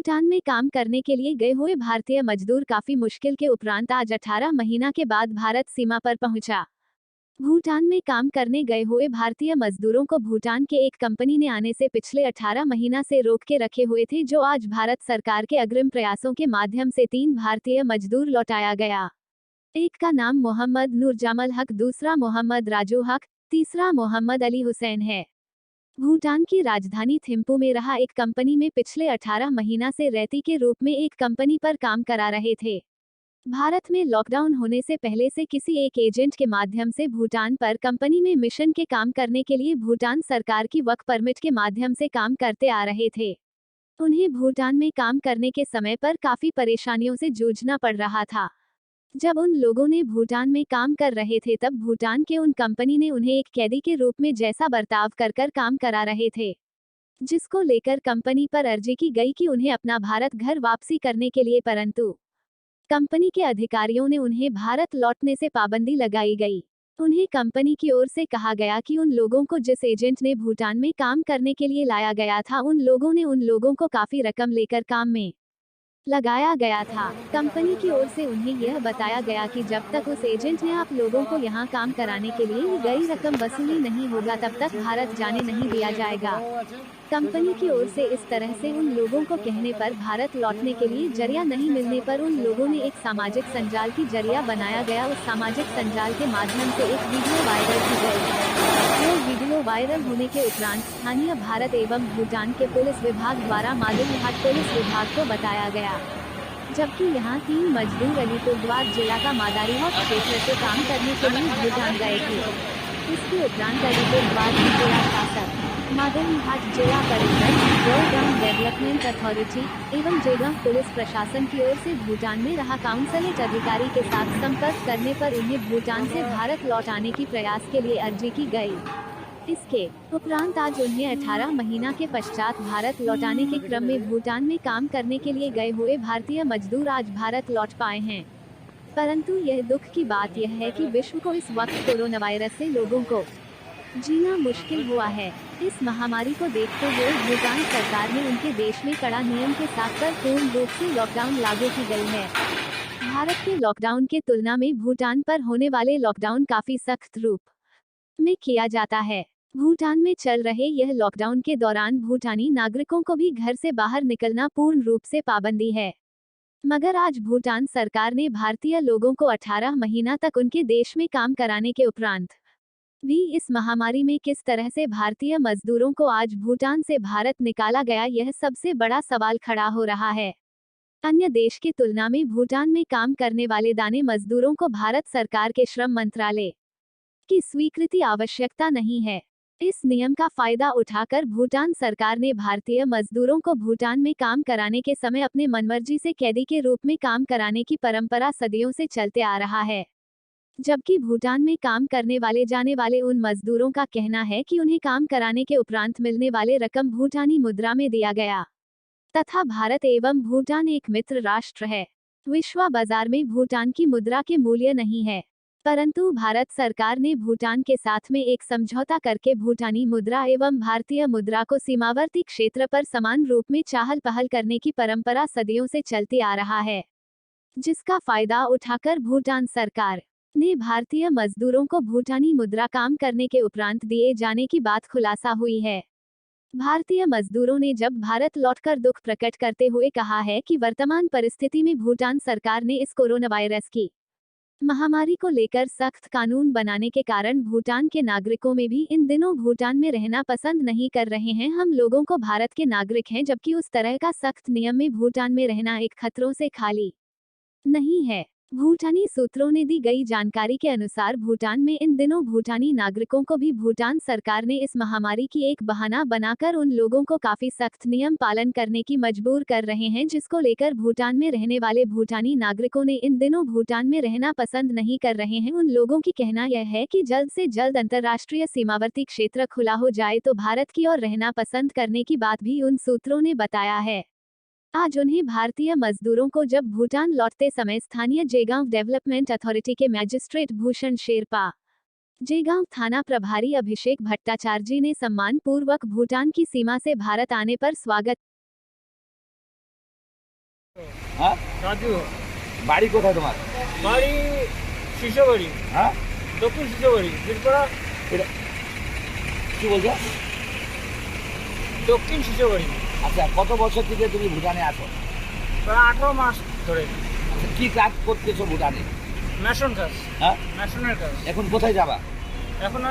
भूटान में काम करने के लिए गए हुए भारतीय मजदूर काफी मुश्किल के उपरांत आज 18 महीना के बाद भारत सीमा पर पहुंचा। भूटान में काम करने गए हुए भारतीय मजदूरों को भूटान के एक कंपनी ने आने से पिछले 18 महीना से रोक के रखे हुए थे, जो आज भारत सरकार के अग्रिम प्रयासों के माध्यम से 3 भारतीय मजदूर लौटाया गया। एक का नाम मोहम्मद नूरजमाल हक, दूसरा मोहम्मद राजू हक, तीसरा मोहम्मद अली हुसैन है। भूटान की राजधानी थिम्पू में रहा एक कंपनी में पिछले 18 महीना से रैती के रूप में एक कंपनी पर काम करा रहे थे। भारत में लॉकडाउन होने से पहले से किसी एक एजेंट के माध्यम से भूटान पर कंपनी में मिशन के काम करने के लिए भूटान सरकार की वर्क परमिट के माध्यम से काम करते आ रहे थे। उन्हें भूटान में काम करने के समय पर काफी परेशानियों से जूझना पड़ रहा था। जब उन लोगों ने भूटान में काम कर रहे थे तब भूटान के उन कंपनी ने उन्हें एक कैदी के रूप में जैसा बर्ताव कर काम करा रहे थे, जिसको लेकर कंपनी पर अर्जी की गई कि उन्हें अपना भारत घर वापसी करने के लिए, परंतु कंपनी के अधिकारियों ने उन्हें भारत लौटने से पाबंदी लगाई गई। उन्हें कंपनी की ओर से कहा गया कि उन लोगों को जिस एजेंट ने भूटान में काम करने के लिए लाया गया था, उन लोगों को काफी रकम लेकर काम में लगाया गया था। कंपनी की ओर से उन्हें यह बताया गया कि जब तक उस एजेंट ने आप लोगों को यहां काम कराने के लिए गई रकम वसूली नहीं होगा तब तक भारत जाने नहीं दिया जाएगा। कंपनी की ओर से इस तरह से उन लोगों को कहने पर भारत लौटने के लिए जरिया नहीं मिलने पर उन लोगों ने एक सामाजिक संजाल की जरिया बनाया गया। उस सामाजिक संजाल के माध्यम से एक वीडियो वायरल की गई। वो वीडियो वायरल होने के उपरांत स्थानीय भारत एवं भूटान के पुलिस विभाग द्वारा मालूमहाट पुलिस विभाग को बताया गया। जबकि यहाँ 3 मजदूर अलीपुरद्वार जिला का मादारीहाट क्षेत्र से काम करने के लिए भूटान गए थे। इसके उपरांत अलीपुरद्वार की जिला शासक, मादारीहाट जिला परिषद, जयगांव डेवलपमेंट अथॉरिटी एवं जयगांव पुलिस प्रशासन की ओर से भूटान में रहा काउंसलेट अधिकारी के साथ संपर्क करने पर उन्हें भूटान से भारत लौट आने की प्रयास के लिए अर्जी की गई। इसके उपरांत आज उन्हें 18 महीना के पश्चात भारत लौटाने के क्रम में भूटान में काम करने के लिए गए हुए भारतीय मजदूर आज भारत लौट पाए हैं। परंतु यह दुख की बात यह है कि विश्व को इस वक्त कोरोना वायरस से लोगों को जीना मुश्किल हुआ है। इस महामारी को देखते हुए भूटान सरकार ने उनके देश में कड़ा नियम के साथ पर पूर्ण रूप से लॉकडाउन लागू की गई है। भारत के लॉकडाउन के तुलना में भूटान पर होने वाले लॉकडाउन काफी सख्त रूप में किया जाता है। भूटान में चल रहे यह लॉकडाउन के दौरान भूटानी नागरिकों को भी घर से बाहर निकलना पूर्ण रूप से पाबंदी है। मगर आज भूटान सरकार ने भारतीय लोगों को 18 महीना तक उनके देश में काम कराने के उपरांत भी इस महामारी में किस तरह से भारतीय मजदूरों को आज भूटान से भारत निकाला गया, यह सबसे बड़ा सवाल खड़ा हो रहा है। अन्य देश की तुलना में भूटान में काम करने वाले दाने मजदूरों को भारत सरकार के श्रम मंत्रालय की स्वीकृति आवश्यकता नहीं है। इस नियम का फायदा उठाकर भूटान सरकार ने भारतीय मजदूरों को भूटान में काम कराने के समय अपने मनमर्जी से कैदी के रूप में काम कराने की परंपरा सदियों से चलते आ रहा है। जबकि भूटान में काम करने वाले जाने वाले उन मजदूरों का कहना है कि उन्हें काम कराने के उपरांत मिलने वाले रकम भूटानी मुद्रा में दिया गया तथा भारत एवं भूटान एक मित्र राष्ट्र है। विश्व बाजार में भूटान की मुद्रा के मूल्य नहीं है, परंतु भारत सरकार ने भूटान के साथ में एक समझौता करके भूटानी मुद्रा एवं भारतीय मुद्रा को सीमावर्ती क्षेत्र पर समान रूप में चाहल पहल करने की परंपरा सदियों से चलती आ रहा है, जिसका फायदा उठाकर भूटान सरकार ने भारतीय मजदूरों को भूटानी मुद्रा काम करने के उपरांत दिए जाने की बात खुलासा हुई है। भारतीय मजदूरों ने जब भारत लौटकर दुख प्रकट करते हुए कहा है कि वर्तमान परिस्थिति में भूटान सरकार ने इस कोरोना वायरस की महामारी को लेकर सख्त कानून बनाने के कारण भूटान के नागरिकों में भी इन दिनों भूटान में रहना पसंद नहीं कर रहे हैं। हम लोगों को भारत के नागरिक हैं, जबकि उस तरह का सख्त नियम में भूटान में रहना एक खतरों से खाली नहीं है। भूटानी सूत्रों ने दी गई जानकारी के अनुसार भूटान में इन दिनों भूटानी नागरिकों को भी भूटान सरकार ने इस महामारी की एक बहाना बनाकर उन लोगों को काफी सख्त नियम पालन करने की मजबूर कर रहे हैं, जिसको लेकर भूटान में रहने वाले भूटानी नागरिकों ने इन दिनों भूटान में रहना पसंद नहीं कर रहे हैं। उन लोगों की कहना यह है कि जल्द से जल्द अंतर्राष्ट्रीय सीमावर्ती क्षेत्र खुला हो जाए तो भारत की ओर रहना पसंद करने की बात भी उन सूत्रों ने बताया है। आज उन्हें भारतीय मजदूरों को जब भूटान लौटते समय स्थानीय जयगांव डेवलपमेंट अथॉरिटी के मैजिस्ट्रेट भूषण शेरपा, जयगांव थाना प्रभारी अभिषेक भट्टाचार्य ने सम्मान पूर्वक भूटान की सीमा से भारत आने पर स्वागत হ্যাঁ রাজু। বাড়ি কোথায় তোমার? বাড়ি শিশোবাড়ি, হ্যাঁ দক্ষিণ শিশোবাড়ি, বীরপাড়া। এটা কি বলছো? দক্ষিণ শিশোবাড়ি। আচ্ছা, কত বছর থেকে তুমি ভুটানে আছো? প্রায় 18 মাস ধরে। আচ্ছা, কি কাজ করতেছো ভুটানে? মেশন কাজ, হ্যাঁ, মেশনের কাজ। এখন কোথায় যাবা? এখন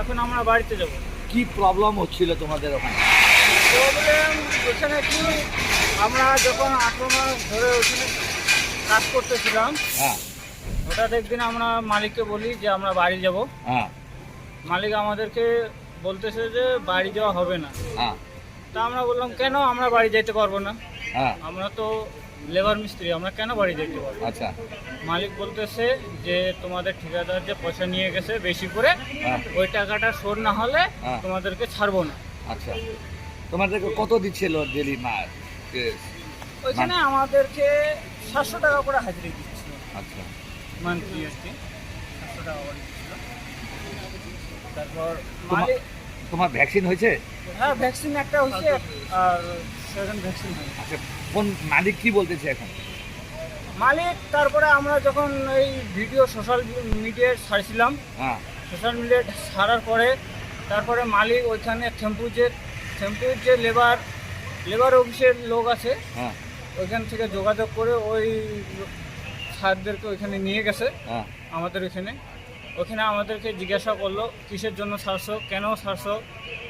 এখন আমরা বাড়িতে যাব। কি প্রবলেম হচ্ছিল তোমাদের ওখানে? প্রবলেম ওখানে কি, আমরা যখন 18 মাস ধরে ওখানে কাজ করতেছিলাম, হ্যাঁ হঠাৎ একদিন আমরা মালিককে বলি যে আমরা বাড়ি যাব। হ্যাঁ মালিক আমাদেরকে বলতেছে যে বাড়ি যাওয়া হবে না। হ্যাঁ তা আমরা বললাম কেন আমরা বাড়ি যেতে পারবো না, হ্যাঁ আমরা তো লেবার মিস্ত্রি, আমরা কেন বাড়ি যেতে পারবো? আচ্ছা মালিক বলতেছে যে তোমাদের ঠিকাদার যে পয়সা নিয়ে গেছে বেশি করে, হ্যাঁ ওই টাকাটা শোধ না হলে হ্যাঁ। তোমাদেরকে ছাড়বো না। আচ্ছা, তোমাদেরকে কত দিচ্ছিল ডেলি ওইখানে আমাদেরকে 700 টাকা করে হাজিরি দিচ্ছিল আচ্ছা মান্থলি আর কি, 700 টাকা করে দিচ্ছিল। তারপর তোমার মালিক, তোমার ভ্যাকসিন হয়েছে? হ্যাঁ ভ্যাকসিন একটা হয়েছে আর সেকেন্ড ভ্যাকসিন হয়েছে। আচ্ছা, কোন মালিক কি বলতেছে এখন? মালিক তারপরে আমরা যখন এই ভিডিও সোশ্যাল মিডিয়ায় ছাড়ছিলাম, হ্যাঁ সোশ্যাল মিডিয়ায় ছাড়ার পরে তারপরে মালিক ওইখানে টেম্পুর যে লেবার অফিসের লোক আছে, হ্যাঁ ওইখান থেকে যোগাযোগ করে ওই স্যারদেরকে ওইখানে নিয়ে গেছে হ্যাঁ আমাদের ওইখানে আমাদেরকে জিজ্ঞাসা করলো কিসের জন্য ছাড়ছো, কেন ছাড়ছো।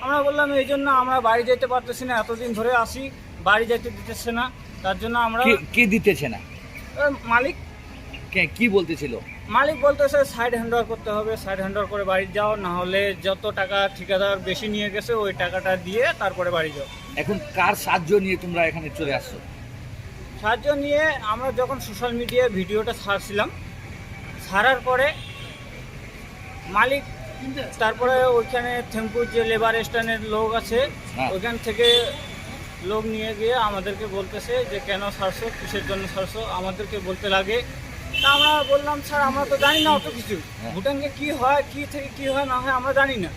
আমরা বললাম এই জন্য আমরা বাড়ি যেতে পারতেছি না, এতদিন ধরে আসি, বাড়ি যেতে দিতেছে না, তার জন্য আমরা। কি দিতেছে না? মালিক কি বলতেছিল? মালিক বলতেছে সাইড হ্যান্ডওভার করতে হবে, সাইড হ্যান্ডওভার করে বাড়ি যাও, না হলে যত টাকা ঠিকাদার বেশি নিয়ে গেছে ওই টাকাটা দিয়ে তারপরে বাড়ি যাও। এখন কার সাহায্য নিয়ে তোমরা এখানে চলে আসছো? সাহায্য নিয়ে আমরা যখন সোশ্যাল মিডিয়ায় ভিডিওটা ছাড়ছিলাম, ছাড়ার পরে মালিক তারপরে ওইখানে থেম্পুর যে লেবার স্ট্যান্ডের লোক আছে, হ্যাঁ। ওইখান থেকে লোক নিয়ে গিয়ে আমাদেরকে বলতেছে যে কেন ছাড়ছো, কিসের জন্য ছাড়ছো, আমাদেরকে বলতে লাগে। তা আমরা বললাম স্যার আমরা তো জানি না অত কিছু, হ্যাঁ। ভুটানকে কি হয়, কি থেকে কি হয় না হয় আমরা জানি না,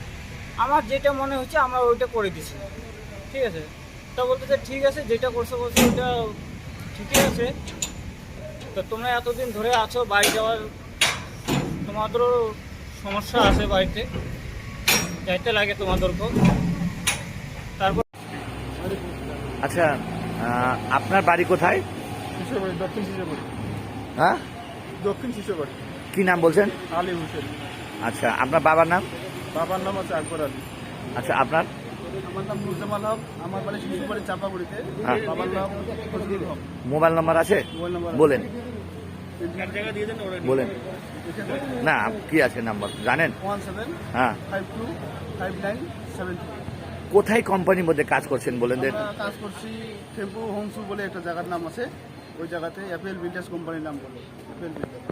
আমার যেটা মনে হচ্ছে আমরা ওইটা করে দিছি, ঠিক আছে। তা বলতেছে ঠিক আছে, যেটা করছো বলছো ওইটা ঠিকই আছে, তো তোমরা এতদিন ধরে আছো, বাড়ি যাওয়ার তোমাদেরও সমস্যা আছে, বাড়িতে যাইতে লাগে তোমাদেরকেও। তারপর আচ্ছা, আপনার বাড়ি কোথায়? শিশোবাড়ি, দক্ষিণ শিশোবাড়ি। হ্যাঁ, দক্ষিণ শিশোবাড়ি। কি নাম বলছেন? আলী হোসেন। আচ্ছা, আপনার বাবার নাম? বাবার নাম আছে আকবর আলী। আচ্ছা, আপনার? আমার নাম মুজাম্মাল হক, আমার বাড়ি শিশুবাড়ি চাপাগুড়িতে। হ্যাঁ। বাবার নাম ফজলুল হক। মোবাইল নাম্বার আছে? মোবাইল নাম্বার বলেন জায়গা দিয়ে দেন ওরা। বলেন না, কি আছে নাম্বার জানেন? 17 হ্যাঁ, 52 59 কোথায় কোম্পানির মধ্যে কাজ করছেন বলেন দেন? আমরা কাজ করছি টেম্পু হোমসু বলে একটা জায়গার নাম আছে, ওই জায়গাতে অ্যাপেল ভিন্টেজ কোম্পানির নাম বলে অ্যাপেল ভিন্টেজ।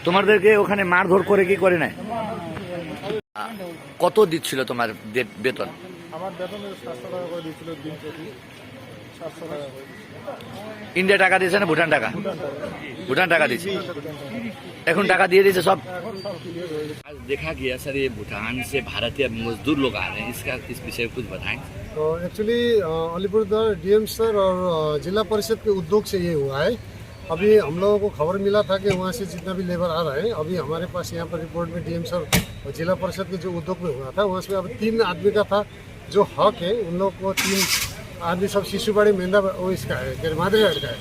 তোমাদেরকে ওখানে মারধর করে কি করে নাই? কত দিচ্ছিল তোমার বেতন? আমার বেতন 700 টাকা করে দিয়েছিল দিন প্রতি, 700 টাকা করে। ইন্ডিয়া টাকা দিয়েছে না ভুটান টাকা? भूटान टाका दीजिए এখন টাকা দিয়ে দিয়েছে সব। आज देखा गया सर ये भूटान से भारतीय मजदूर लोग आ रहे हैं, इसका इस विषय कुछ बताएं। तो एक्चुअली अलीपुरद्वार डीएम सर और जिला परिषद के उद्योग से ये हुआ है। अभी हम लोगों को खबर मिला था कि वहाँ से जितना भी लेबर आ रहा है, अभी हमारे पास यहाँ पर रिपोर्ट में डीएम सर और जिला परिषद के जो उद्योग में हुआ था वहाँ से अब 3 आदमी का था जो हक है, उन लोग को 3 आदमी सब शिशुबाड़ी मेंदा वो इसका है, मादरीहाट का है,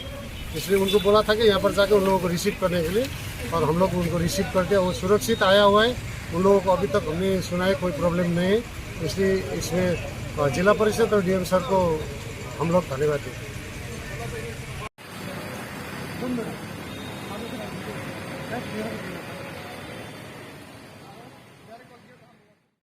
इसलिए उनको बोला था कि यहाँ पर जाकर उन लोगों को रिसीव करने के लिए, और हम लोग उनको रिसीव करके वो सुरक्षित आया हुआ है। उन लोगों को अभी तक हमने सुना है कोई प्रॉब्लम नहीं है, इसलिए इसमें जिला परिषद और डीएम सर को हम लोग धन्यवाद देते हैं।